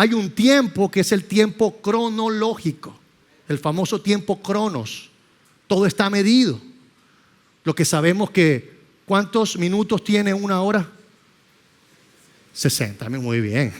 hay un tiempo que es el tiempo cronológico, el famoso tiempo cronos. Todo está medido. Lo que sabemos que, ¿cuántos minutos tiene una hora? 60, muy bien.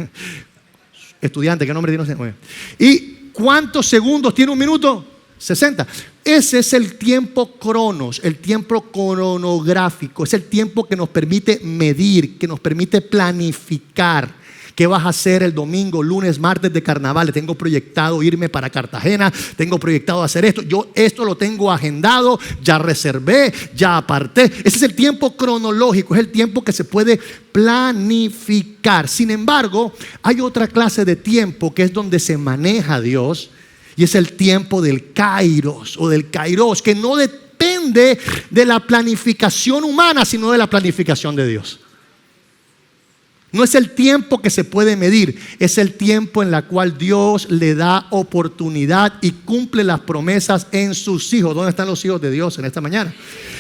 Estudiante, ¿qué nombre tiene? Muy bien. ¿Y cuántos segundos tiene un minuto? 60. Ese es el tiempo cronos, el tiempo cronográfico. Es el tiempo que nos permite medir, que nos permite planificar. ¿Qué vas a hacer el domingo, lunes, martes de carnaval? Tengo proyectado irme para Cartagena, tengo proyectado hacer esto. Yo esto lo tengo agendado, ya reservé, ya aparté. Ese es el tiempo cronológico, es el tiempo que se puede planificar. Sin embargo, hay otra clase de tiempo que es donde se maneja Dios, y es el tiempo del kairos o del kairos, que no depende de la planificación humana, sino de la planificación de Dios. No es el tiempo que se puede medir, es el tiempo en el cual Dios le da oportunidad y cumple las promesas en sus hijos. ¿Dónde están los hijos de Dios en esta mañana?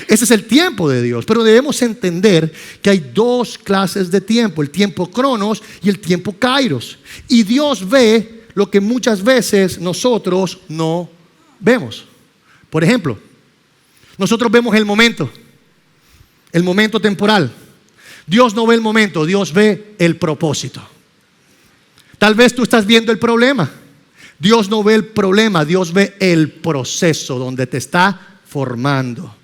Ese es el tiempo de Dios. Pero debemos entender que hay dos clases de tiempo: el tiempo cronos y el tiempo kairos. Y Dios ve lo que muchas veces nosotros no vemos. Por ejemplo, nosotros vemos el momento temporal. Dios no ve el momento, Dios ve el propósito. Tal vez tú estás viendo el problema. Dios no ve el problema, Dios ve el proceso donde te está formando.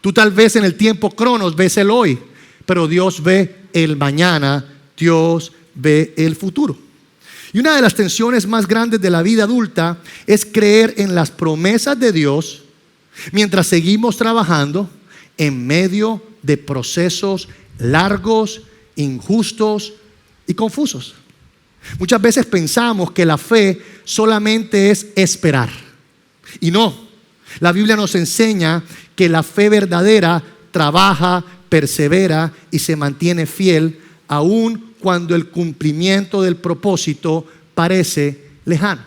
Tú tal vez en el tiempo cronos ves el hoy, pero Dios ve el mañana, Dios ve el futuro. Y una de las tensiones más grandes de la vida adulta es creer en las promesas de Dios mientras seguimos trabajando en medio de procesos largos, injustos y confusos. Muchas veces pensamos que la fe solamente es esperar. Y no, la Biblia nos enseña que la fe verdadera trabaja, persevera y se mantiene fiel aun cuando el cumplimiento del propósito parece lejano.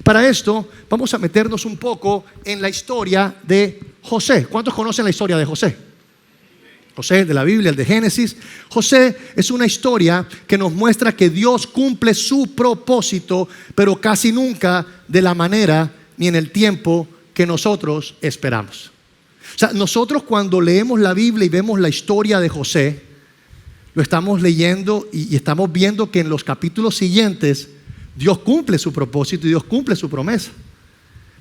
Para esto vamos a meternos un poco en la historia de José. ¿Cuántos conocen la historia de José? José de la Biblia, el de Génesis. José es una historia que nos muestra que Dios cumple su propósito, pero casi nunca de la manera ni en el tiempo que nosotros esperamos. O sea, nosotros cuando leemos la Biblia y vemos la historia de José, lo estamos leyendo y estamos viendo que en los capítulos siguientes Dios cumple su propósito y Dios cumple su promesa.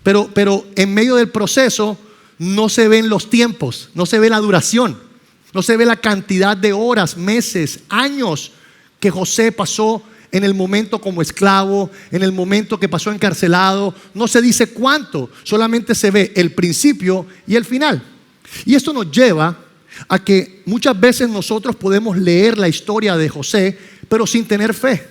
Pero en medio del proceso no se ven los tiempos, no se ve la duración. No se ve la cantidad de horas, meses, años que José pasó en el momento como esclavo, en el momento que pasó encarcelado. No se dice cuánto, solamente se ve el principio y el final. Y esto nos lleva a que muchas veces nosotros podemos leer la historia de José, pero sin tener fe.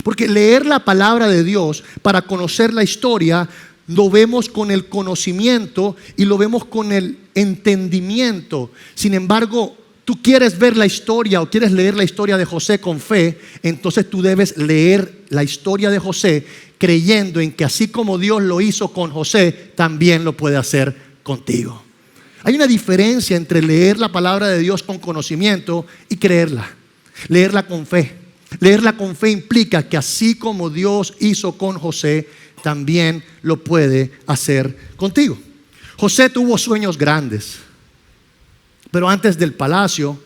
Porque leer la palabra de Dios para conocer la historia lo vemos con el conocimiento y lo vemos con el entendimiento. Sin embargo, tú quieres ver la historia o quieres leer la historia de José con fe, entonces tú debes leer la historia de José creyendo en que así como Dios lo hizo con José, también lo puede hacer contigo. Hay una diferencia entre leer la palabra de Dios con conocimiento y creerla. Leerla con fe. Leerla con fe implica que así como Dios hizo con José, también lo puede hacer contigo. José tuvo sueños grandes. Pero antes del palacio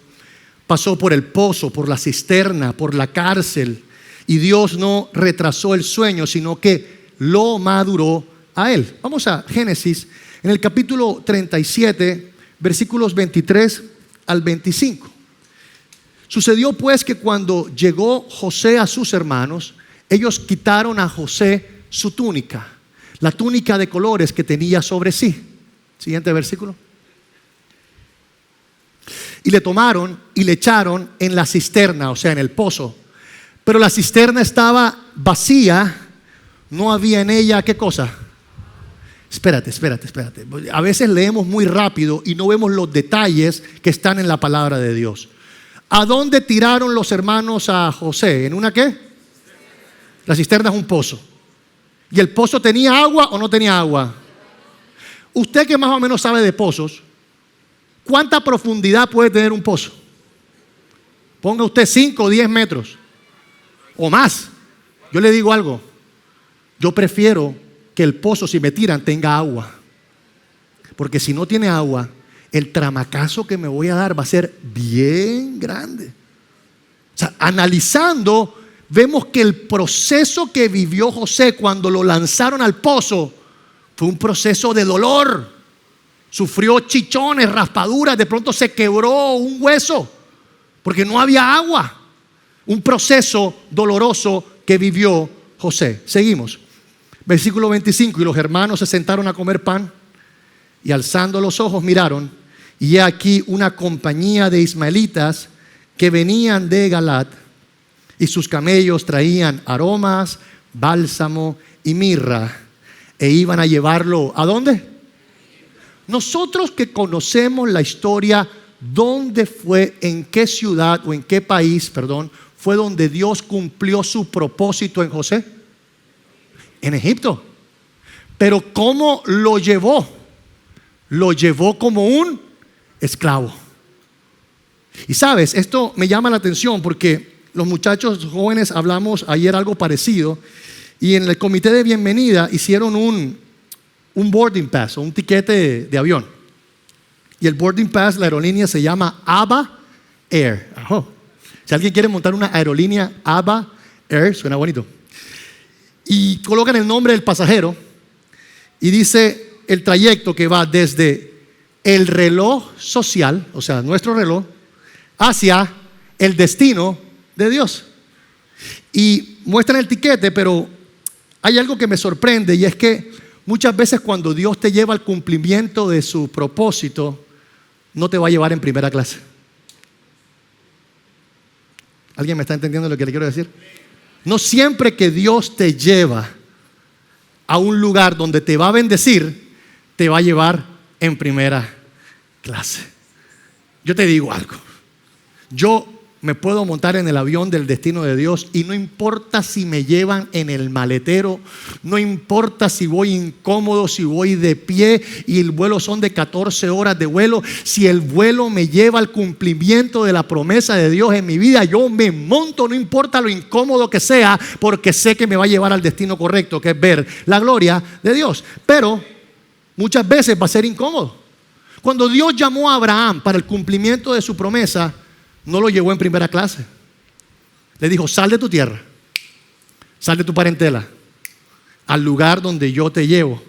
pasó por el pozo, por la cisterna, por la cárcel. Y Dios no retrasó el sueño, sino que lo maduró a él. Vamos a Génesis, en el capítulo 37, versículos 23 al 25. Sucedió pues que cuando llegó José a sus hermanos, ellos quitaron a José su túnica, la túnica de colores que tenía sobre sí. Siguiente versículo. Y le tomaron y le echaron en la cisterna, o sea, en el pozo. Pero la cisterna estaba vacía, no había en ella, ¿qué cosa? Espérate. A veces leemos muy rápido y no vemos los detalles que están en la palabra de Dios. ¿A dónde tiraron los hermanos a José? ¿En una qué? La cisterna es un pozo. ¿Y el pozo tenía agua o no tenía agua? Usted que más o menos sabe de pozos, ¿cuánta profundidad puede tener un pozo? Ponga usted 5 o 10 metros o más. Yo le digo algo, yo prefiero que el pozo, si me tiran, tenga agua, porque si no tiene agua, el tramacazo que me voy a dar va a ser bien grande. O sea, analizando, vemos que el proceso que vivió José cuando lo lanzaron al pozo fue un proceso de dolor. Sufrió chichones, raspaduras, de pronto se quebró un hueso porque no había agua. Un proceso doloroso que vivió José. Seguimos. Versículo 25. Y los hermanos se sentaron a comer pan y alzando los ojos miraron, y he aquí una compañía de ismaelitas que venían de Galat, y sus camellos traían aromas, bálsamo y mirra, e iban a llevarlo ¿a dónde? Nosotros que conocemos la historia, ¿dónde fue, en qué ciudad o en qué país, fue donde Dios cumplió su propósito en José? En Egipto. Pero ¿cómo lo llevó? Lo llevó como un esclavo. Y sabes, esto me llama la atención porque los muchachos jóvenes hablamos ayer algo parecido, y en el comité de bienvenida hicieron un boarding pass o un tiquete de avión. Y el boarding pass, la aerolínea se llama Aba Air. Ajá. Si alguien quiere montar una aerolínea Aba Air, suena bonito. Y colocan el nombre del pasajero y dice el trayecto que va desde el reloj social, o sea, nuestro reloj, hacia el destino de Dios. Y muestran el tiquete, pero hay algo que me sorprende, y es que muchas veces cuando Dios te lleva al cumplimiento de su propósito, no te va a llevar en primera clase. ¿Alguien me está entendiendo lo que le quiero decir? No siempre que Dios te lleva a un lugar donde te va a bendecir, te va a llevar en primera clase. Yo te digo algo. Yo me puedo montar en el avión del destino de Dios y no importa si me llevan en el maletero, no importa si voy incómodo, si voy de pie y el vuelo son de 14 horas de vuelo. Si el vuelo me lleva al cumplimiento de la promesa de Dios en mi vida, yo me monto, no importa lo incómodo que sea, porque sé que me va a llevar al destino correcto, que es ver la gloria de Dios. Pero muchas veces va a ser incómodo. Cuando Dios llamó a Abraham para el cumplimiento de su promesa, no lo llevó en primera clase. Le dijo: sal de tu tierra, sal de tu parentela, al lugar donde yo te llevo.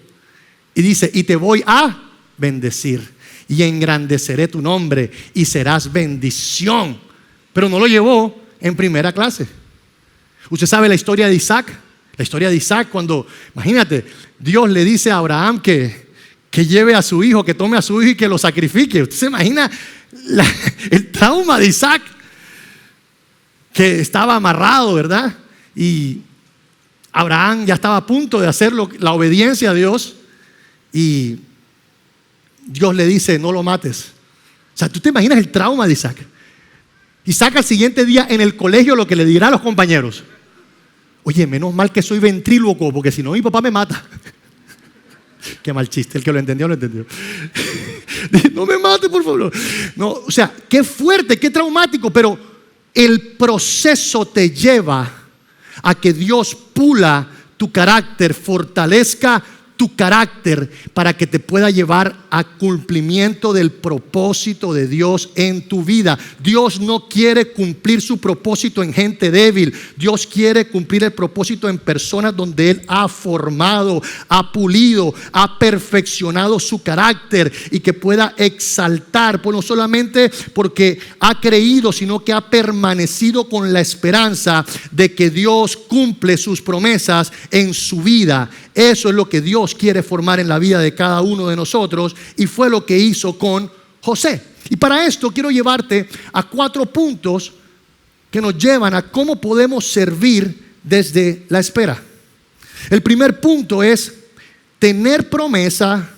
Y dice: y te voy a bendecir y engrandeceré tu nombre y serás bendición. Pero no lo llevó en primera clase. Usted sabe la historia de Isaac. La historia de Isaac, cuando, imagínate, Dios le dice a Abraham que lleve a su hijo, que tome a su hijo y que lo sacrifique. ¿Usted se imagina el trauma de Isaac? Que estaba amarrado, ¿verdad? Y Abraham ya estaba a punto de hacer la obediencia a Dios, y Dios le dice: no lo mates. O sea, ¿tú te imaginas el trauma de Isaac? Isaac al siguiente día en el colegio lo que le dirá a los compañeros: oye, menos mal que soy ventríloco, porque si no mi papá me mata. Qué mal chiste, el que lo entendió, lo entendió. No me mate, por favor. No, o sea, qué fuerte, qué traumático, pero el proceso te lleva a que Dios pula tu carácter, fortalezca tu carácter para que te pueda llevar a cumplimiento del propósito de Dios en tu vida. Dios no quiere cumplir su propósito en gente débil. Dios quiere cumplir el propósito en personas donde Él ha formado, ha pulido, ha perfeccionado su carácter, y que pueda exaltar, pues no solamente porque ha creído, sino que ha permanecido con la esperanza de que Dios cumple sus promesas en su vida. Eso es lo que Dios quiere formar en la vida de cada uno de nosotros, y fue lo que hizo con José. Y para esto quiero llevarte a 4 puntos que nos llevan a cómo podemos servir desde la espera. El primer punto es: tener promesa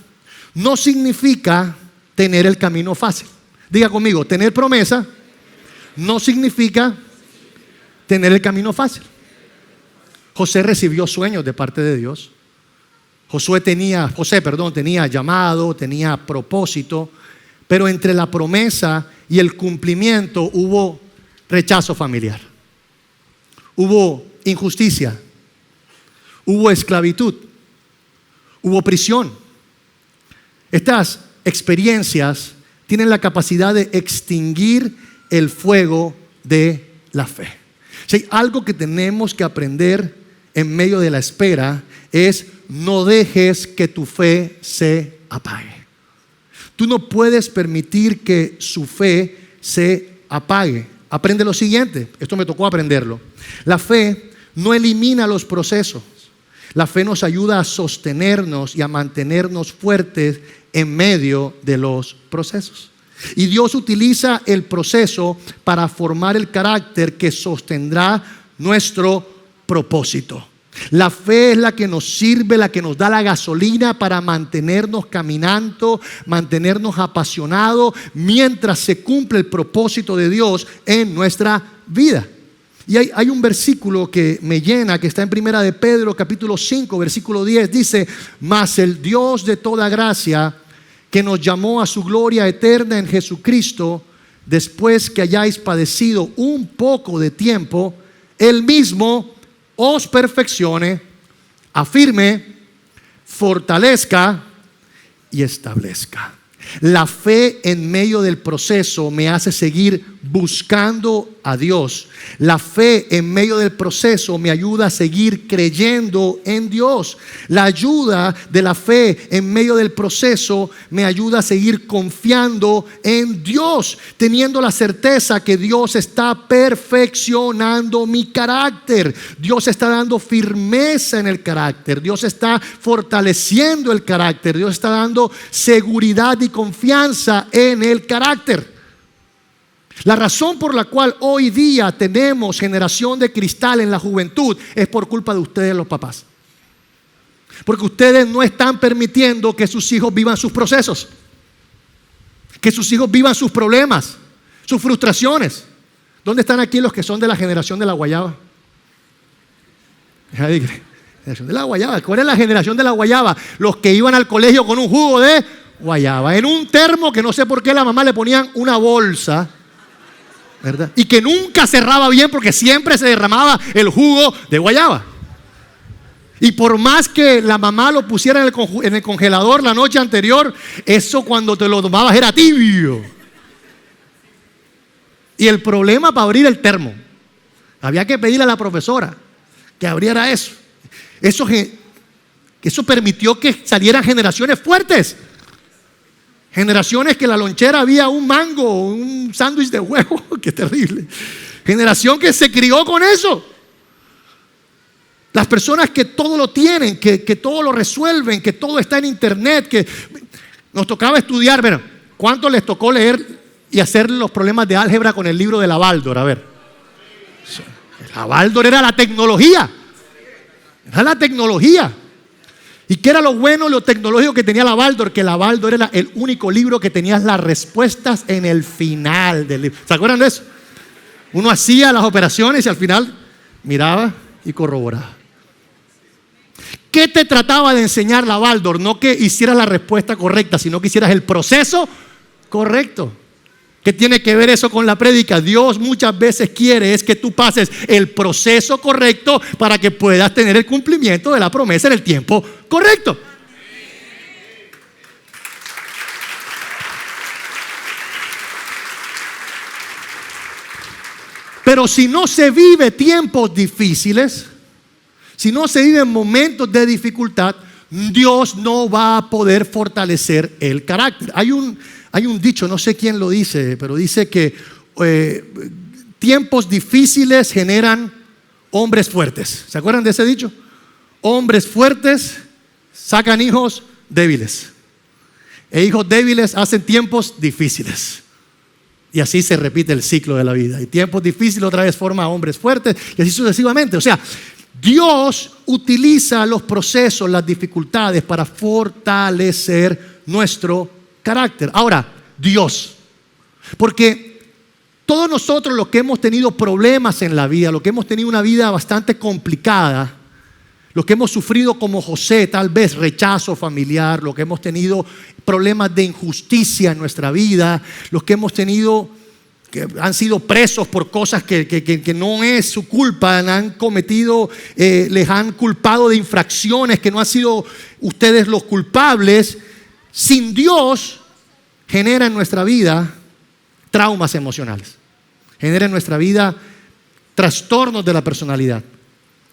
no significa tener el camino fácil. Diga conmigo: tener promesa no significa tener el camino fácil. José recibió sueños de parte de Dios. José tenía llamado, tenía propósito, pero entre la promesa y el cumplimiento hubo rechazo familiar, hubo injusticia, hubo esclavitud, hubo prisión. Estas experiencias tienen la capacidad de extinguir el fuego de la fe. Si hay algo que tenemos que aprender en medio de la espera, es no dejes que tu fe se apague. Tú no puedes permitir que su fe se apague. Aprende lo siguiente, esto me tocó aprenderlo. La fe no elimina los procesos. La fe nos ayuda a sostenernos y a mantenernos fuertes en medio de los procesos. Y Dios utiliza el proceso para formar el carácter que sostendrá nuestro propósito. La fe es la que nos sirve, la que nos da la gasolina para mantenernos caminando, mantenernos apasionados mientras se cumple el propósito de Dios en nuestra vida. Y hay un versículo que me llena, que está en Primera de Pedro, capítulo 5, versículo 10, dice: mas el Dios de toda gracia, que nos llamó a su gloria eterna en Jesucristo, después que hayáis padecido un poco de tiempo, Él mismo os perfeccione, afirme, fortalezca y establezca. La fe en medio del proceso me hace seguir buscando a Dios. La fe en medio del proceso me ayuda a seguir creyendo en Dios. La ayuda de la fe en medio del proceso me ayuda a seguir confiando en Dios, teniendo la certeza que Dios está perfeccionando mi carácter. Dios está dando firmeza en el carácter. Dios está fortaleciendo el carácter. Dios está dando seguridad y confianza en el carácter. La razón por la cual hoy día tenemos generación de cristal en la juventud es por culpa de ustedes, los papás. Porque ustedes no están permitiendo que sus hijos vivan sus procesos, que sus hijos vivan sus problemas, sus frustraciones. ¿Dónde están aquí los que son de la generación de la guayaba? Generación de la guayaba. ¿Cuál es la generación de la guayaba? Los que iban al colegio con un jugo de guayaba, en un termo que no sé por qué la mamá le ponían una bolsa, ¿verdad? Y que nunca cerraba bien porque siempre se derramaba el jugo de guayaba. Y por más que la mamá lo pusiera en el congelador la noche anterior, eso cuando te lo tomabas era tibio. Y el problema para abrir el termo, había que pedirle a la profesora que abriera eso. Eso permitió que salieran generaciones fuertes. Generaciones que en la lonchera había un mango, un sándwich de huevo. Qué terrible. Generación que se crió con eso. Las personas que todo lo tienen, que todo lo resuelven, que todo está en internet, que nos tocaba estudiar. Bueno, ¿cuánto les tocó leer y hacer los problemas de álgebra con el libro de la Baldor? A ver. La Baldor era la tecnología. Era la tecnología. ¿Y qué era lo bueno, lo tecnológico que tenía la Baldor? Que la Baldor era el único libro que tenía las respuestas en el final del libro. ¿Se acuerdan de eso? Uno hacía las operaciones y al final miraba y corroboraba. ¿Qué te trataba de enseñar la Baldor? No que hicieras la respuesta correcta, sino que hicieras el proceso correcto. ¿Qué tiene que ver eso con la prédica? Dios muchas veces quiere es que tú pases el proceso correcto para que puedas tener el cumplimiento de la promesa en el tiempo correcto. Pero si no se vive tiempos difíciles, si no se viven momentos de dificultad, Dios no va a poder fortalecer el carácter. Hay un dicho, no sé quién lo dice, pero dice que tiempos difíciles generan hombres fuertes. ¿Se acuerdan de ese dicho? Hombres fuertes sacan hijos débiles. E hijos débiles hacen tiempos difíciles. Y así se repite el ciclo de la vida. Y tiempos difíciles otra vez forma hombres fuertes y así sucesivamente. O sea, Dios utiliza los procesos, las dificultades para fortalecer nuestro carácter. Ahora, Dios. Porque todos nosotros los que hemos tenido problemas en la vida, los que hemos tenido una vida bastante complicada, los que hemos sufrido como José, tal vez rechazo familiar, los que hemos tenido problemas de injusticia en nuestra vida, los que hemos tenido que han sido presos por cosas que no es su culpa, han cometido, les han culpado de infracciones que no han sido ustedes los culpables. Sin Dios genera en nuestra vida traumas emocionales, genera en nuestra vida trastornos de la personalidad,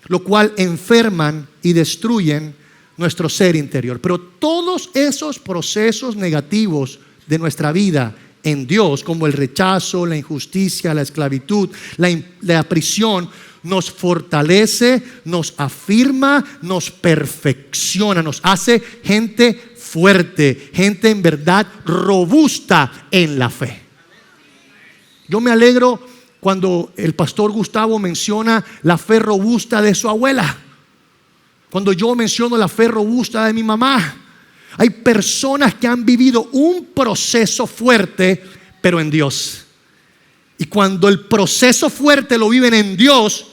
lo cual enferman y destruyen nuestro ser interior. Pero todos esos procesos negativos de nuestra vida en Dios, como el rechazo, la injusticia, la esclavitud, la prisión, nos fortalece, nos afirma, nos perfecciona, nos hace gente fuerte, gente en verdad robusta en la fe. Yo me alegro cuando el pastor Gustavo menciona la fe robusta de su abuela, cuando yo menciono la fe robusta de mi mamá. Hay personas que han vivido un proceso fuerte, pero en Dios. Y cuando el proceso fuerte lo viven en Dios,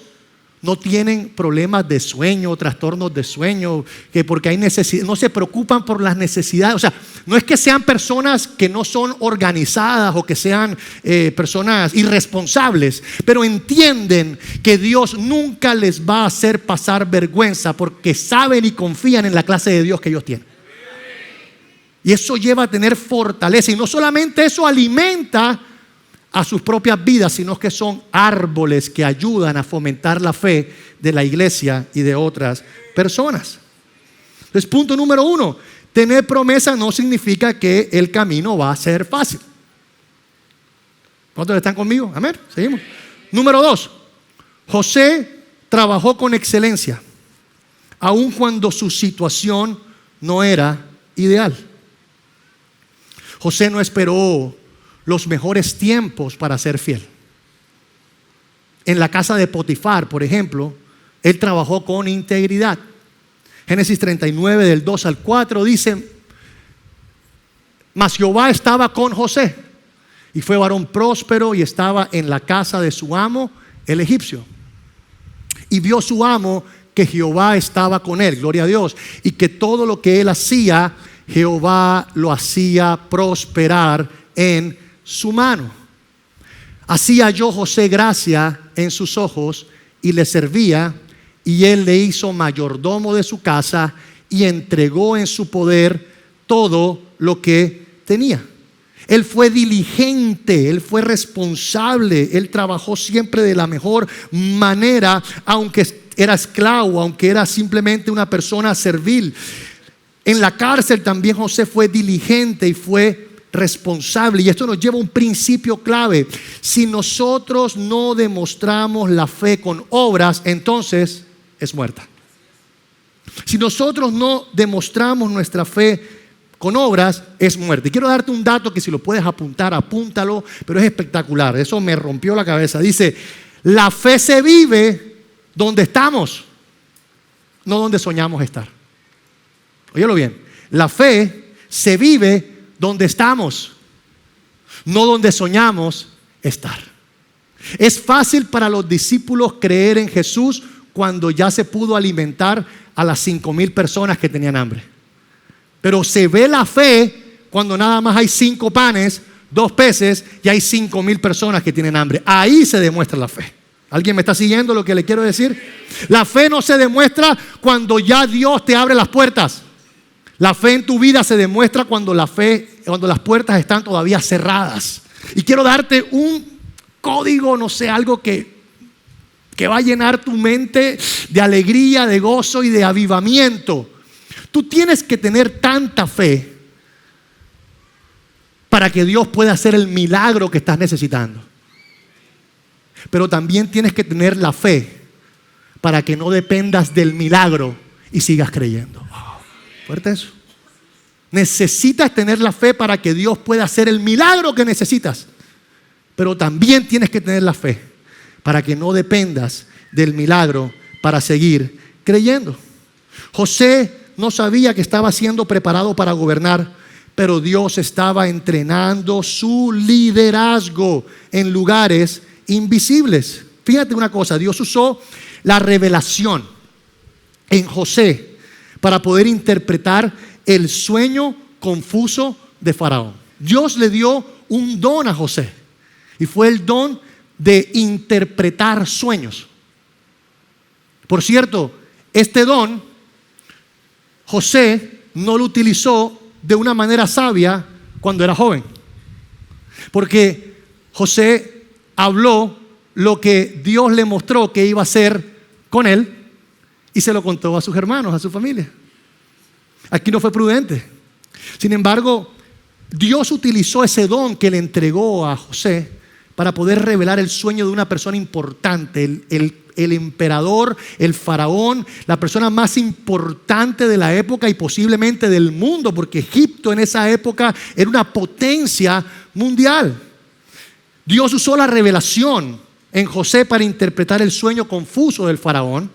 no tienen problemas de sueño, trastornos de sueño, que porque hay necesidad, no se preocupan por las necesidades. O sea, no es que sean personas que no son organizadas o que sean personas irresponsables, pero entienden que Dios nunca les va a hacer pasar vergüenza, porque saben y confían en la clase de Dios que ellos tienen. Y eso lleva a tener fortaleza. Y no solamente eso alimenta a sus propias vidas, sino que son árboles que ayudan a fomentar la fe de la iglesia y de otras personas. Entonces, punto número 1, tener promesa no significa que el camino va a ser fácil. ¿Cuántos están conmigo? Amén. Seguimos. Número 2, José trabajó con excelencia, aun cuando su situación no era ideal. José no esperó los mejores tiempos para ser fiel. En la casa de Potifar, por ejemplo, él trabajó con integridad. Génesis 39 del 2 al 4 dice: mas Jehová estaba con José, y fue varón próspero, y estaba en la casa de su amo, el egipcio. Y vio su amo que Jehová estaba con él, gloria a Dios, y que todo lo que él hacía, Jehová lo hacía prosperar en su mano. Así halló José gracia en sus ojos y le servía, y él le hizo mayordomo de su casa y entregó en su poder todo lo que tenía. Él fue diligente, él fue responsable, él trabajó siempre de la mejor manera, aunque era esclavo, aunque era simplemente una persona servil. En la cárcel también José fue diligente y fue responsable. Y esto nos lleva a un principio clave. Si nosotros no demostramos la fe con obras, entonces es muerta. Si nosotros no demostramos nuestra fe con obras, es muerte. Quiero darte un dato que si lo puedes apuntar, apúntalo, pero es espectacular. Eso me rompió la cabeza. Dice: la fe se vive donde estamos, no donde soñamos estar. Óyelo bien, la fe se vive donde estamos, no donde soñamos estar. Es fácil para los discípulos creer en Jesús cuando ya se pudo alimentar a las 5,000 personas que tenían hambre. Pero se ve la fe cuando nada más hay 5 panes, 2 peces y hay 5,000 personas que tienen hambre. Ahí se demuestra la fe. ¿Alguien me está siguiendo lo que le quiero decir? La fe no se demuestra cuando ya Dios te abre las puertas. La fe en tu vida se demuestra cuando las puertas están todavía cerradas. Y quiero darte un código, no sé, algo que va a llenar tu mente de alegría, de gozo y de avivamiento. Tú tienes que tener tanta fe para que Dios pueda hacer el milagro que estás necesitando. Pero también tienes que tener la fe para que no dependas del milagro y sigas creyendo. Fuerte eso. Necesitas tener la fe para que Dios pueda hacer el milagro que necesitas. Pero también tienes que tener la fe para que no dependas del milagro para seguir creyendo. José no sabía que estaba siendo preparado para gobernar, pero Dios estaba entrenando su liderazgo en lugares invisibles. Fíjate una cosa, Dios usó la revelación en José para poder interpretar el sueño confuso de Faraón. Dios le dio un don a José. Y fue el don de interpretar sueños. Por cierto, este don José no lo utilizó de una manera sabia cuando era joven, porque José habló lo que Dios le mostró que iba a hacer con él y se lo contó a sus hermanos, a su familia. Aquí no fue prudente. Sin embargo, Dios utilizó ese don que le entregó a José para poder revelar el sueño de una persona importante, el emperador, el faraón, la persona más importante de la época y posiblemente del mundo, porque Egipto en esa época era una potencia mundial. Dios usó la revelación en José para interpretar el sueño confuso del faraón,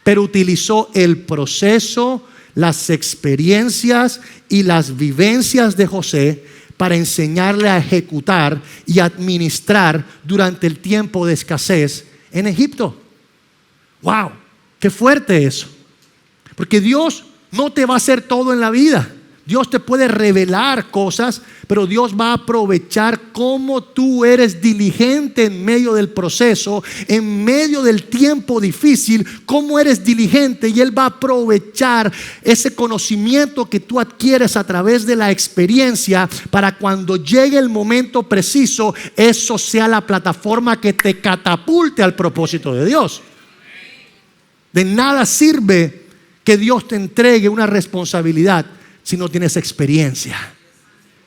pero utilizó el proceso, las experiencias y las vivencias de José para enseñarle a ejecutar y administrar durante el tiempo de escasez en Egipto. ¡Wow! ¡Qué fuerte eso! Porque Dios no te va a hacer todo en la vida. Dios te puede revelar cosas, pero Dios va a aprovechar cómo tú eres diligente en medio del proceso, en medio del tiempo difícil, cómo eres diligente, y Él va a aprovechar ese conocimiento que tú adquieres a través de la experiencia para cuando llegue el momento preciso, eso sea la plataforma que te catapulte al propósito de Dios. De nada sirve que Dios te entregue una responsabilidad si no tienes experiencia.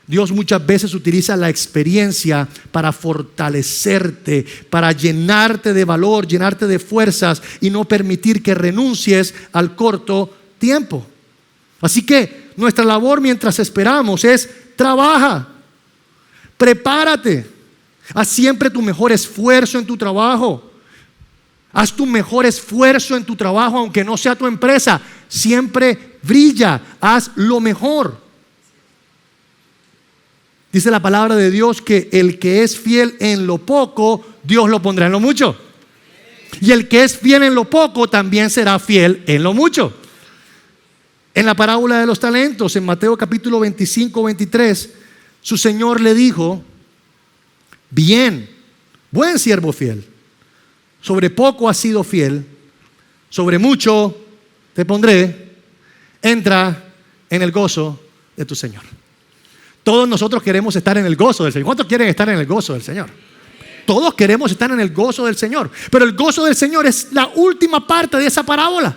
Dios muchas veces utiliza la experiencia para fortalecerte, para llenarte de valor, llenarte de fuerzas y no permitir que renuncies al corto tiempo. Así que nuestra labor mientras esperamos es: trabaja, prepárate, haz siempre tu mejor esfuerzo en tu trabajo. Haz tu mejor esfuerzo en tu trabajo, aunque no sea tu empresa. Siempre brilla, haz lo mejor. Dice la palabra de Dios que el que es fiel en lo poco, Dios lo pondrá en lo mucho. Y el que es fiel en lo poco, también será fiel en lo mucho. En la parábola de los talentos, en Mateo capítulo 25, 23, su Señor le dijo: bien, buen siervo fiel. Sobre poco has sido fiel, sobre mucho te pondré, entra en el gozo de tu Señor. Todos nosotros queremos estar en el gozo del Señor. ¿Cuántos quieren estar en el gozo del Señor? Todos queremos estar en el gozo del Señor. Pero el gozo del Señor es la última parte de esa parábola.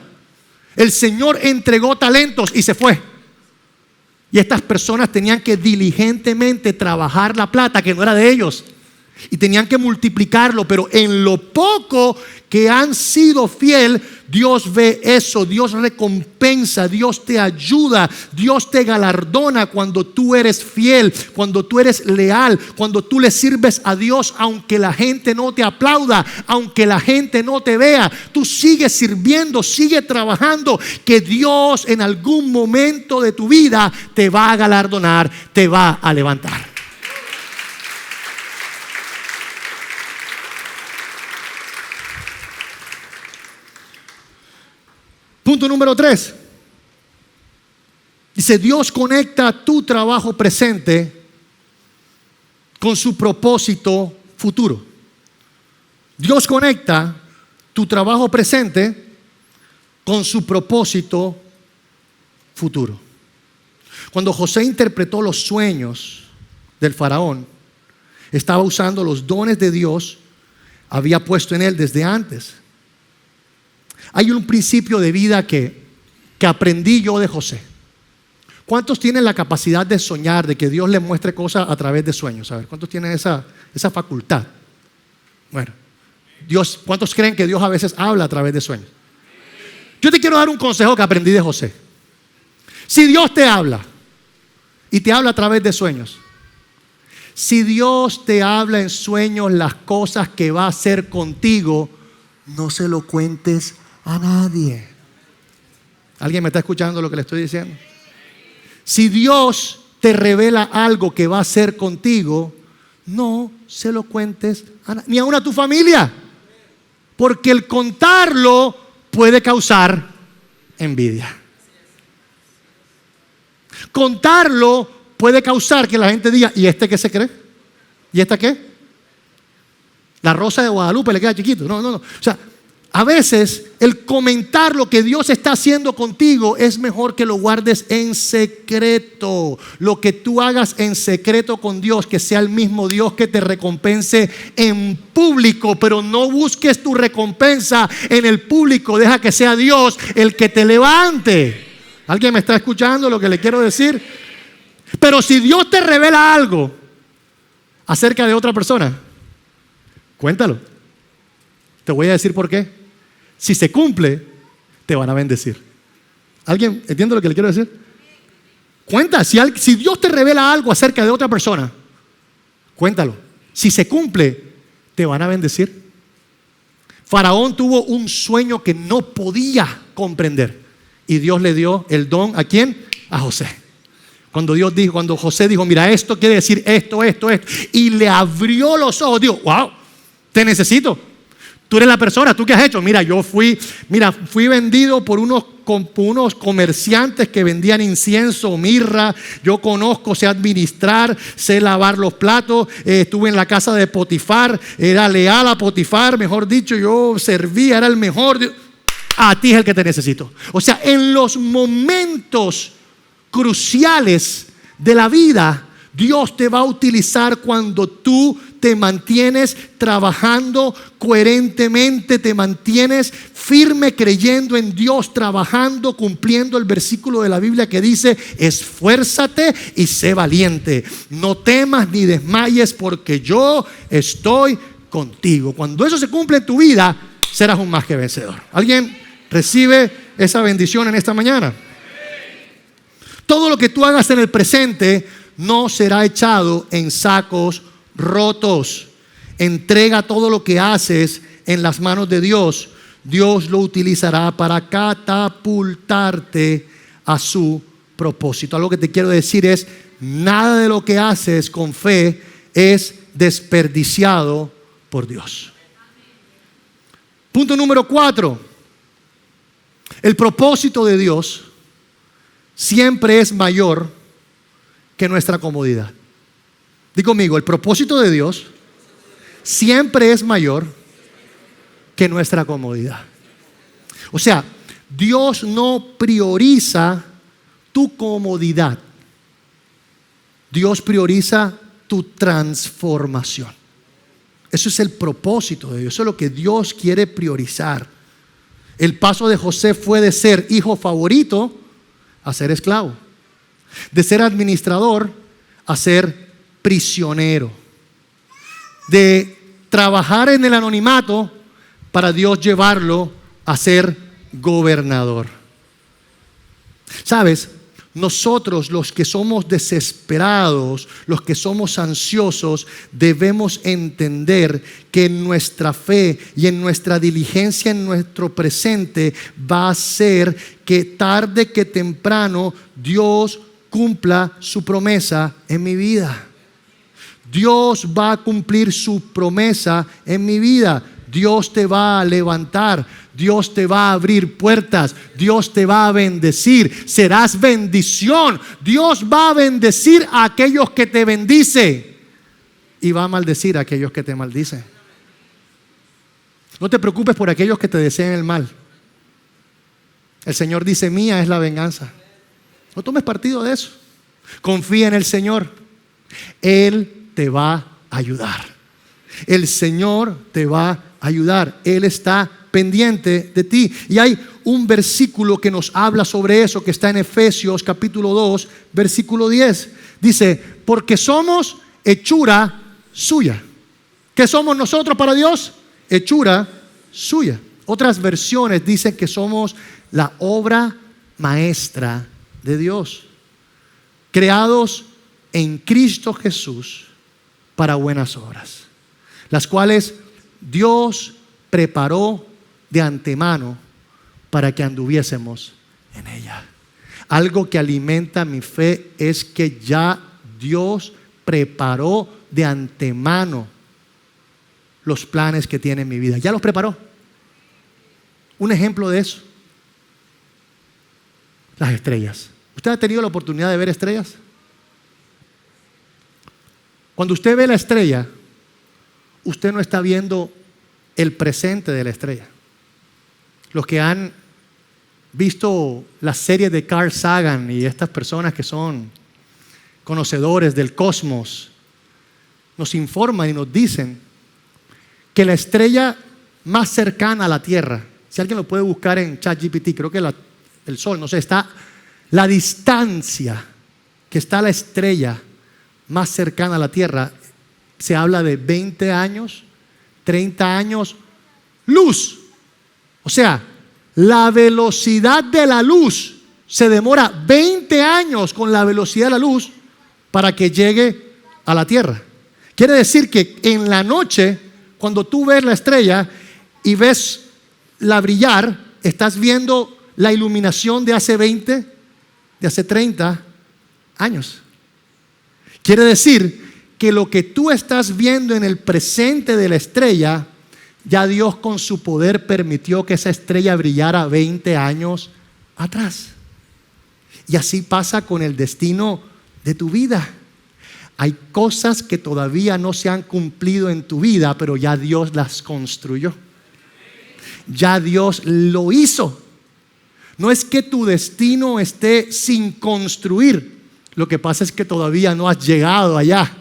El Señor entregó talentos y se fue. Y estas personas tenían que diligentemente trabajar la plata que no era de ellos. Y tenían que multiplicarlo, pero en lo poco que han sido fiel, Dios ve eso, Dios recompensa, Dios te ayuda, Dios te galardona cuando tú eres fiel, cuando tú eres leal, cuando tú le sirves a Dios aunque la gente no te aplauda, aunque la gente no te vea. Tú sigues sirviendo, sigue trabajando, que Dios en algún momento de tu vida te va a galardonar, te va a levantar. Punto número 3. Dice: Dios conecta tu trabajo presente con su propósito futuro. Dios conecta tu trabajo presente con su propósito futuro. Cuando José interpretó los sueños del faraón, estaba usando los dones de Dios, había puesto en él desde antes. Hay un principio de vida que aprendí yo de José. ¿Cuántos tienen la capacidad de soñar, de que Dios les muestre cosas a través de sueños? A ver, ¿cuántos tienen esa facultad? Bueno, ¿cuántos creen que Dios a veces habla a través de sueños? Yo te quiero dar un consejo que aprendí de José. Si Dios te habla y te habla a través de sueños, si Dios te habla en sueños las cosas que va a hacer contigo, no se lo cuentes a nadie. ¿Alguien me está escuchando lo que le estoy diciendo? Si Dios te revela algo que va a hacer contigo, no se lo cuentes ni aún a tu familia, porque el contarlo puede causar envidia. Contarlo puede causar que la gente diga: ¿y este qué se cree? ¿Y esta qué? La Rosa de Guadalupe le queda chiquito. No. O sea, a veces el comentar lo que Dios está haciendo contigo es mejor que lo guardes en secreto. Lo que tú hagas en secreto con Dios, que sea el mismo Dios que te recompense en público, pero no busques tu recompensa en el público. Deja que sea Dios el que te levante. ¿Alguien me está escuchando lo que le quiero decir? Pero si Dios te revela algo acerca de otra persona, cuéntalo. Te voy a decir por qué. Si se cumple, te van a bendecir. ¿Alguien entiende lo que le quiero decir? Cuenta, si Dios te revela algo acerca de otra persona, cuéntalo. Si se cumple, te van a bendecir. Faraón tuvo un sueño que no podía comprender y Dios le dio el don, ¿a quién? A José. Cuando José dijo, mira, esto quiere decir esto, y le abrió los ojos, dijo, wow, te necesito. Tú eres la persona, ¿tú qué has hecho? Mira, fui vendido por unos comerciantes que vendían incienso, mirra. Yo conozco, sé administrar, sé lavar los platos. Estuve en la casa de Potifar, era leal a Potifar, mejor dicho, yo servía, era el mejor. A ti es el que te necesito. O sea, en los momentos cruciales de la vida, Dios te va a utilizar cuando tú te mantienes trabajando coherentemente, te mantienes firme creyendo en Dios, trabajando, cumpliendo el versículo de la Biblia que dice, esfuérzate y sé valiente, no temas ni desmayes porque yo estoy contigo. Cuando eso se cumple en tu vida, serás un más que vencedor. ¿Alguien recibe esa bendición en esta mañana? Todo lo que tú hagas en el presente no será echado en sacos rotos. Entrega todo lo que haces en las manos de Dios. Dios lo utilizará para catapultarte a su propósito. Algo que te quiero decir es, nada de lo que haces con fe es desperdiciado por Dios. Punto número 4. El propósito de Dios siempre es mayor que nuestra comodidad. Di conmigo, el propósito de Dios siempre es mayor que nuestra comodidad. O sea, Dios no prioriza tu comodidad. Dios prioriza tu transformación. Eso es el propósito de Dios. Eso es lo que Dios quiere priorizar. El paso de José fue de ser hijo favorito a ser esclavo, de ser administrador a ser prisionero, de trabajar en el anonimato para Dios llevarlo a ser gobernador. ¿Sabes? Nosotros, los que somos desesperados, los que somos ansiosos, debemos entender que en nuestra fe y en nuestra diligencia en nuestro presente va a ser que tarde que temprano Dios cumpla su promesa en mi vida. Dios va a cumplir su promesa en mi vida. Dios te va a levantar, Dios te va a abrir puertas, Dios te va a bendecir, serás bendición. Dios va a bendecir a aquellos que te bendicen y va a maldecir a aquellos que te maldicen. No te preocupes por aquellos que te desean el mal. El Señor dice, mía es la venganza. No tomes partido de eso. Confía en el Señor. Él te va a ayudar. El Señor te va a ayudar. Él está pendiente de ti. Y hay un versículo que nos habla sobre eso, que está en Efesios capítulo 2, versículo 10. Dice, porque somos hechura suya. ¿Qué somos nosotros para Dios? Hechura suya. Otras versiones dicen que somos la obra maestra de Dios, creados en Cristo Jesús para buenas obras, las cuales Dios preparó de antemano para que anduviésemos en ella. Algo que alimenta mi fe es que ya Dios preparó de antemano los planes que tiene en mi vida. Ya los preparó. Un ejemplo de eso, las estrellas. ¿Usted ha tenido la oportunidad de ver estrellas? Cuando usted ve la estrella, usted no está viendo el presente de la estrella. Los que han visto la serie de Carl Sagan y estas personas que son conocedores del cosmos, nos informan y nos dicen que la estrella más cercana a la Tierra, si alguien lo puede buscar en ChatGPT, creo que el Sol, no sé, está la distancia que está la estrella más cercana a la Tierra, se habla de 20 años, 30 años luz. O sea, la velocidad de la luz se demora 20 años con la velocidad de la luz para que llegue a la Tierra. Quiere decir que en la noche, cuando tú ves la estrella y ves la brillar, estás viendo la iluminación de hace 20, de hace 30 años. Quiere decir que lo que tú estás viendo en el presente de la estrella, ya Dios con su poder permitió que esa estrella brillara 20 años atrás. Y así pasa con el destino de tu vida. Hay cosas que todavía no se han cumplido en tu vida, pero ya Dios las construyó. Ya Dios lo hizo. No es que tu destino esté sin construir. Lo que pasa es que todavía no has llegado allá.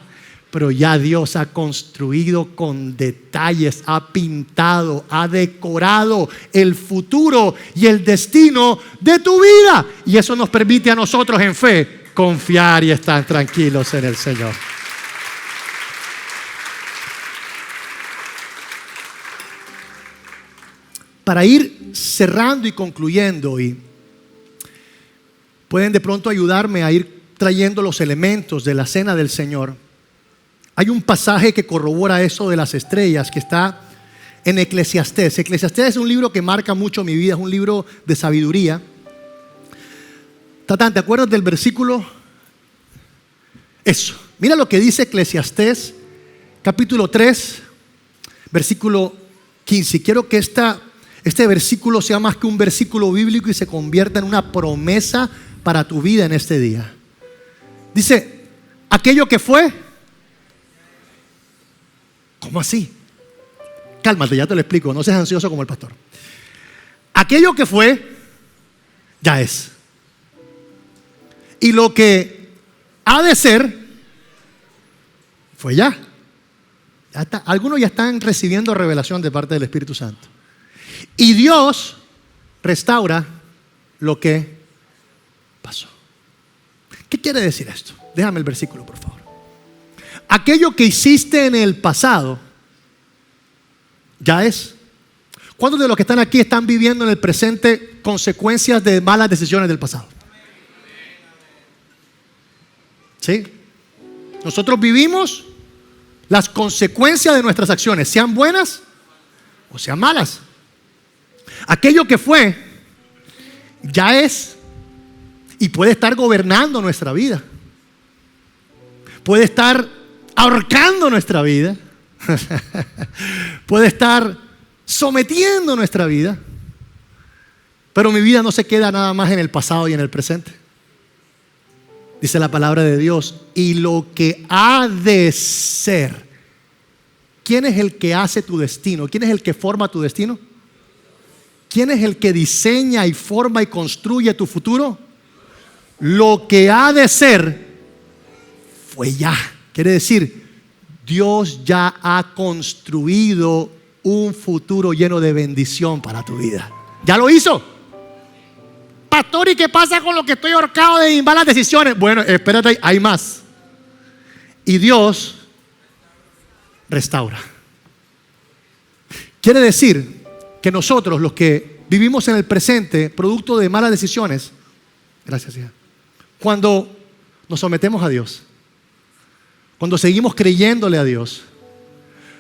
Pero ya Dios ha construido con detalles, ha pintado, ha decorado el futuro y el destino de tu vida. Y eso nos permite a nosotros en fe confiar y estar tranquilos en el Señor. Para ir cerrando y concluyendo, y pueden de pronto ayudarme a ir trayendo los elementos de la cena del Señor. Hay un pasaje que corrobora eso de las estrellas que está en Eclesiastés. Eclesiastés es un libro que marca mucho mi vida, es un libro de sabiduría. Tatán, ¿te acuerdas del versículo? Eso. Mira lo que dice Eclesiastés, capítulo 3, versículo 15. Quiero que este versículo sea más que un versículo bíblico y se convierta en una promesa para tu vida en este día. Dice, aquello que fue. ¿Cómo así? Cálmate, ya te lo explico, no seas ansioso como el pastor. Aquello que fue, ya es. Y lo que ha de ser, fue ya. Ya está. Algunos ya están recibiendo revelación de parte del Espíritu Santo. Y Dios restaura lo que pasó. ¿Qué quiere decir esto? Déjame el versículo, por favor. Aquello que hiciste en el pasado, ya es. ¿Cuántos de los que están aquí están viviendo en el presente consecuencias de malas decisiones del pasado? ¿Sí? Nosotros vivimos las consecuencias de nuestras acciones, sean buenas o sean malas. Aquello que fue, ya es. Y puede estar gobernando nuestra vida. Puede estar ahorcando nuestra vida. Puede estar sometiendo nuestra vida. Pero mi vida no se queda nada más en el pasado y en el presente. Dice la palabra de Dios, y lo que ha de ser. ¿Quién es el que hace tu destino? ¿Quién es el que forma tu destino? ¿Quién es el que diseña y forma y construye tu futuro? Lo que ha de ser fue ya. Quiere decir, Dios ya ha construido un futuro lleno de bendición para tu vida. Ya lo hizo. Pastor, ¿y qué pasa con lo que estoy ahorcado de malas decisiones? Bueno, espérate, hay más. Y Dios restaura. Quiere decir que nosotros, los que vivimos en el presente, producto de malas decisiones, gracias, hija, cuando nos sometemos a Dios, cuando seguimos creyéndole a Dios,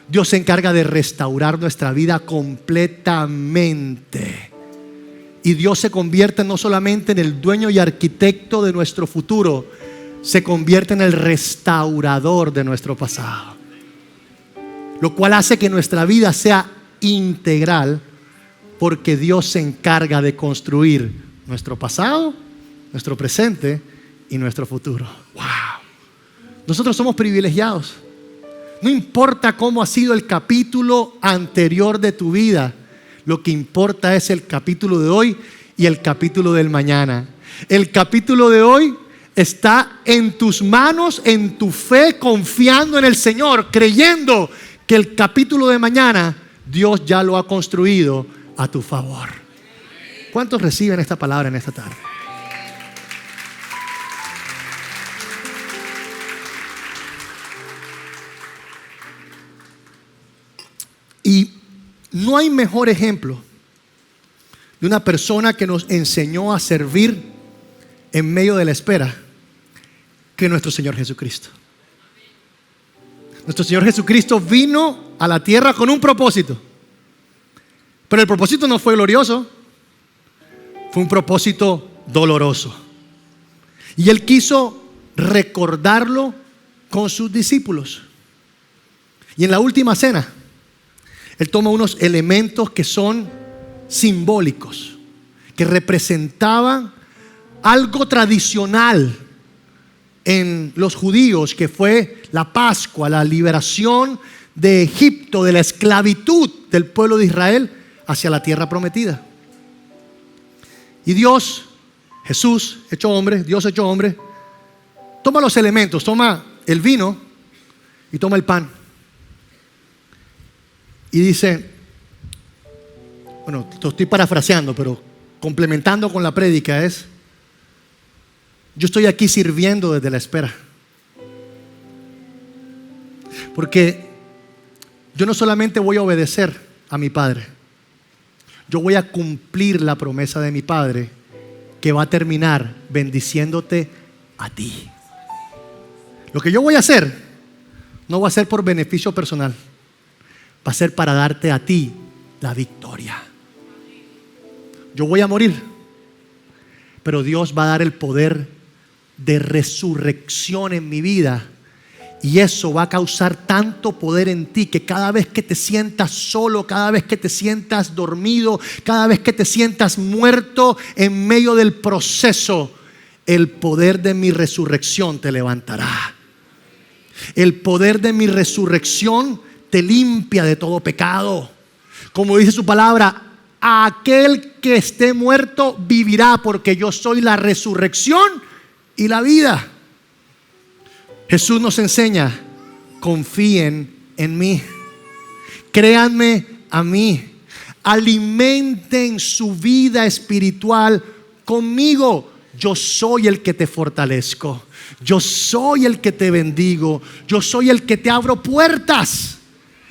Dios se encarga de restaurar nuestra vida completamente. Y Dios se convierte no solamente en el dueño y arquitecto de nuestro futuro, se convierte en el restaurador de nuestro pasado. Lo cual hace que nuestra vida sea integral, porque Dios se encarga de construir nuestro pasado, nuestro presente y nuestro futuro. ¡Wow! Nosotros somos privilegiados. No importa cómo ha sido el capítulo anterior de tu vida. Lo que importa es el capítulo de hoy y el capítulo del mañana. El capítulo de hoy está en tus manos, en tu fe, confiando en el Señor, creyendo que el capítulo de mañana Dios ya lo ha construido a tu favor. ¿Cuántos reciben esta palabra en esta tarde? Y no hay mejor ejemplo de una persona que nos enseñó a servir en medio de la espera que nuestro Señor Jesucristo. Nuestro Señor Jesucristo vino a la tierra con un propósito, pero el propósito no fue glorioso, fue un propósito doloroso. Y Él quiso recordarlo con sus discípulos. Y en la última cena, Él toma unos elementos que son simbólicos, que representaban algo tradicional en los judíos, que fue la Pascua, la liberación de Egipto, de la esclavitud del pueblo de Israel hacia la tierra prometida. Y Dios, Jesús hecho hombre, Dios hecho hombre, toma los elementos, toma el vino y toma el pan. Y dice, bueno, lo estoy parafraseando, pero complementando con la prédica es: yo estoy aquí sirviendo desde la espera. Porque yo no solamente voy a obedecer a mi Padre, yo voy a cumplir la promesa de mi Padre, que va a terminar bendiciéndote a ti. Lo que yo voy a hacer no va a ser por beneficio personal, va a ser para darte a ti la victoria. Yo voy a morir, pero Dios va a dar el poder de resurrección en mi vida, y eso va a causar tanto poder en ti que cada vez que te sientas solo, cada vez que te sientas dormido, cada vez que te sientas muerto en medio del proceso, el poder de mi resurrección te levantará. El poder de mi resurrección te limpia de todo pecado. Como dice su palabra, aquel que esté muerto vivirá, porque yo soy la resurrección y la vida. Jesús nos enseña: confíen en mí, créanme a mí, alimenten su vida espiritual conmigo. Yo soy el que te fortalezco, yo soy el que te bendigo, yo soy el que te abro puertas.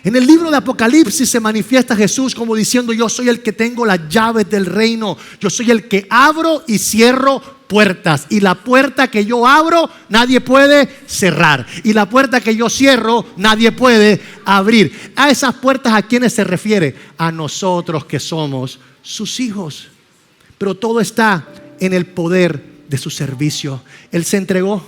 En el libro de Apocalipsis se manifiesta Jesús como diciendo: yo soy el que tengo las llaves del reino, yo soy el que abro y cierro puertas, y la puerta que yo abro nadie puede cerrar, y la puerta que yo cierro nadie puede abrir. A esas puertas, ¿a quiénes se refiere? A nosotros que somos sus hijos. Pero todo está en el poder de su servicio. Él se entregó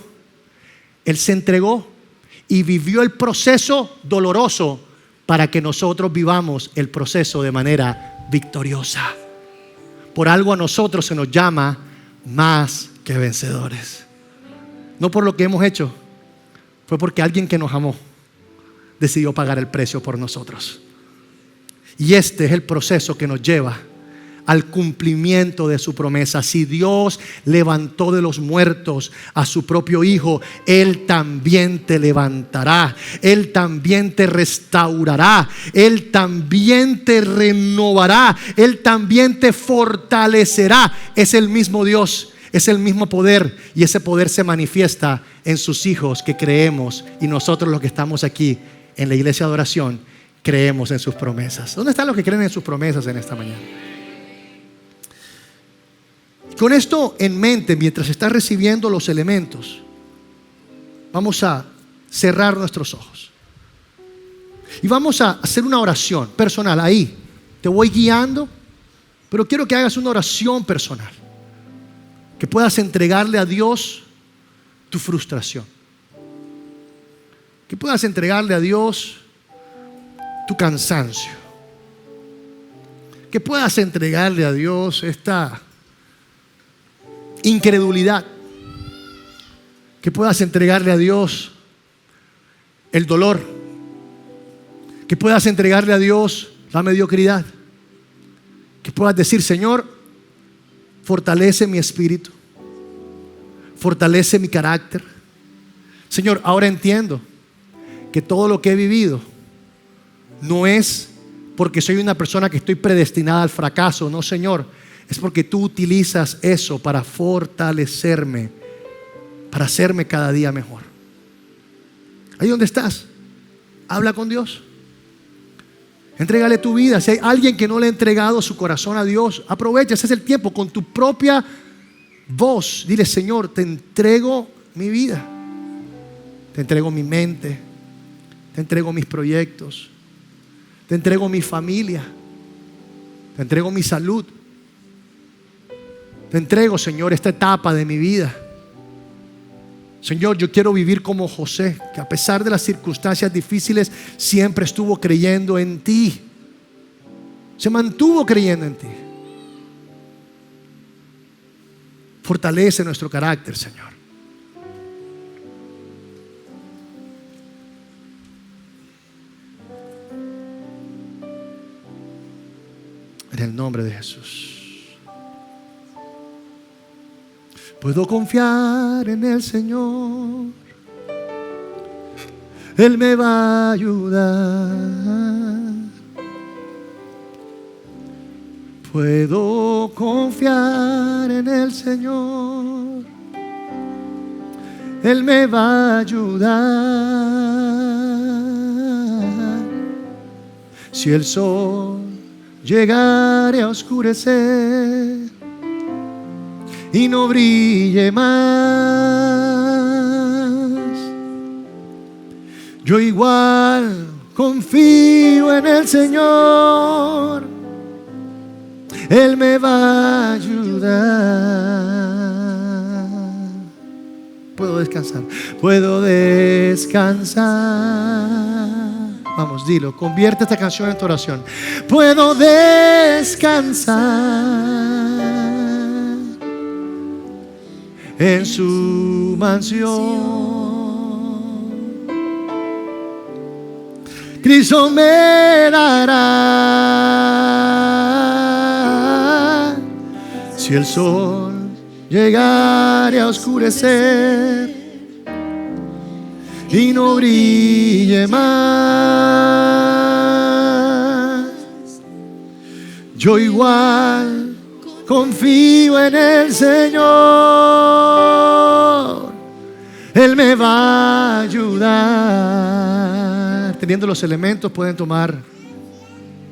y vivió el proceso doloroso para que nosotros vivamos el proceso de manera victoriosa. Por algo a nosotros se nos llama más que vencedores. No por lo que hemos hecho, fue porque alguien que nos amó decidió pagar el precio por nosotros. Y este es el proceso que nos lleva al cumplimiento de su promesa. Si Dios levantó de los muertos a su propio Hijo, Él también te levantará, Él también te restaurará, Él también te renovará, Él también te fortalecerá. Es el mismo Dios, es el mismo poder, y ese poder se manifiesta en sus hijos que creemos, y nosotros los que estamos aquí en la iglesia de oración creemos en sus promesas. ¿Dónde están los que creen en sus promesas en esta mañana? Con esto en mente, mientras estás recibiendo los elementos, vamos a cerrar nuestros ojos y vamos a hacer una oración personal. Ahí te voy guiando, pero quiero que hagas una oración personal, que puedas entregarle a Dios tu frustración, que puedas entregarle a Dios tu cansancio, que puedas entregarle a Dios esta incredulidad, que puedas entregarle a Dios el dolor Que puedas entregarle a Dios la mediocridad. Que puedas decir: Señor, fortalece mi espíritu, fortalece mi carácter. Señor, ahora entiendo que todo lo que he vivido no es porque soy una persona que estoy predestinada al fracaso. No, Señor, es porque tú utilizas eso para fortalecerme, para hacerme cada día mejor. Ahí donde estás, habla con Dios. Entrégale tu vida. Si hay alguien que no le ha entregado su corazón a Dios, aprovecha, ese es el tiempo. Con tu propia voz, dile: Señor, te entrego mi vida, te entrego mi mente, te entrego mis proyectos, te entrego mi familia, te entrego mi salud, te entrego, Señor, esta etapa de mi vida. Señor, yo quiero vivir como José, que a pesar de las circunstancias difíciles siempre estuvo creyendo en ti, se mantuvo creyendo en ti. Fortalece nuestro carácter, Señor. En el nombre de Jesús. Puedo confiar en el Señor, Él me va a ayudar. Puedo confiar en el Señor, Él me va a ayudar. Si el sol llegare a oscurecer y no brille más, yo igual confío en el Señor, Él me va a ayudar. Puedo descansar, puedo descansar. Vamos, dilo, convierte esta canción en tu oración. Puedo descansar en su mansión. Cristo me dará. Si el sol llegare a oscurecer y no brille más, yo igual confío en el Señor, Él me va a ayudar. Teniendo los elementos, pueden tomar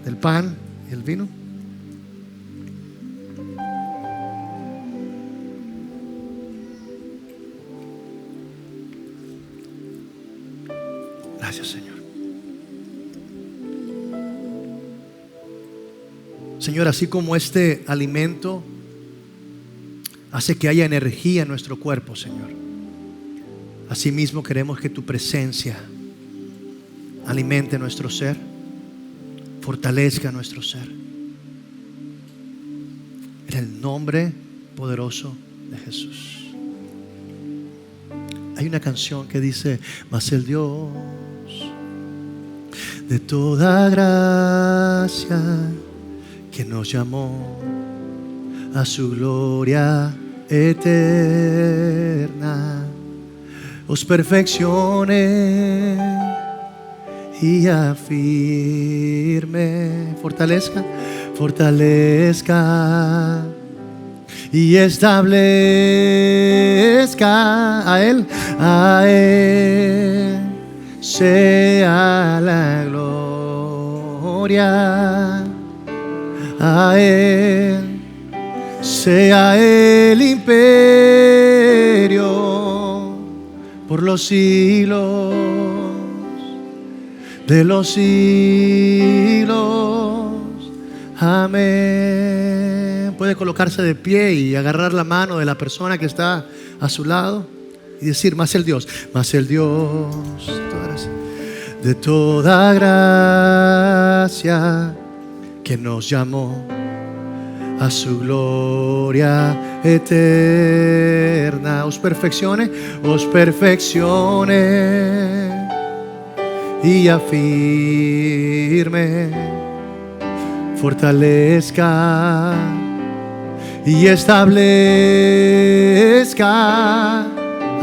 el pan y el vino. Gracias, Señor. Señor, así como este alimento hace que haya energía en nuestro cuerpo, Señor, asimismo queremos que tu presencia alimente nuestro ser, fortalezca nuestro ser. En el nombre poderoso de Jesús. Hay una canción que dice: mas el Dios de toda gracia, que nos llamó a su gloria eterna, os perfeccione y afirme, fortalezca y establezca. A Él sea la gloria, a Él sea el imperio por los siglos de los siglos. Amén. Puede colocarse de pie y agarrar la mano de la persona que está a su lado y decir: más el Dios de toda gracia, que nos llamó a su gloria eterna, os perfeccione y afirme, fortalezca y establezca.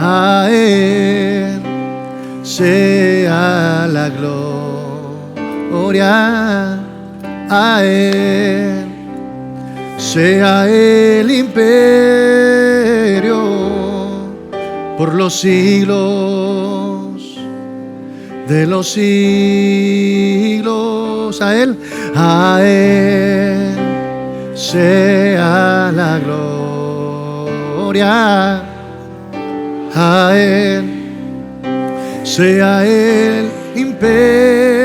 A Él sea la gloria, a Él sea el imperio por los siglos de los siglos. A Él sea la gloria, a Él sea el imperio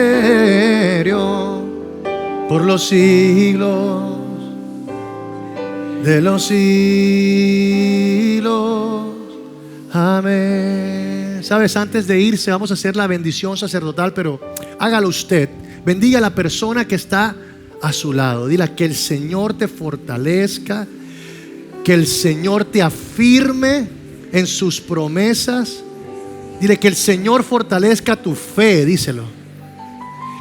por los siglos de los siglos. Amén. Sabes, antes de irse vamos a hacer la bendición sacerdotal, pero hágalo usted. Bendiga a la persona que está a su lado. Dile que el Señor te fortalezca, que el Señor te afirme en sus promesas. Dile que el Señor fortalezca tu fe, díselo.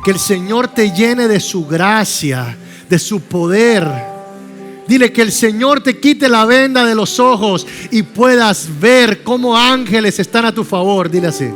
Que el Señor te llene de su gracia, de su poder. Dile que el Señor te quite la venda de los ojos y puedas ver cómo ángeles están a tu favor. Dile así.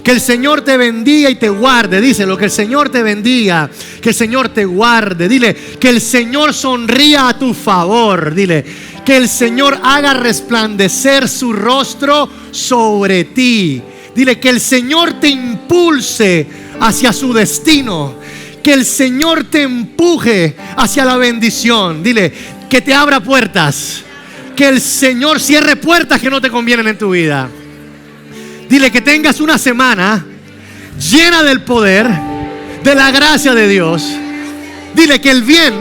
Que el Señor te bendiga y te guarde. Díselo, que el Señor te bendiga, que el Señor te guarde. Dile que el Señor sonría a tu favor. Dile que el Señor haga resplandecer su rostro sobre ti. Dile que el Señor te impulse hacia su destino, que el Señor te empuje hacia la bendición. Dile que te abra puertas, que el Señor cierre puertas que no te convienen en tu vida. Dile que tengas una semana llena del poder, de la gracia de Dios. Dile que el bien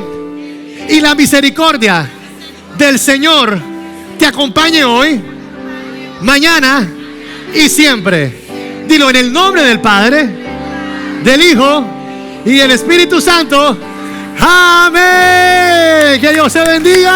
y la misericordia del Señor te acompañe hoy, mañana y siempre. Dilo en el nombre del Padre, del Hijo y del Espíritu Santo. Amén. Que Dios te bendiga.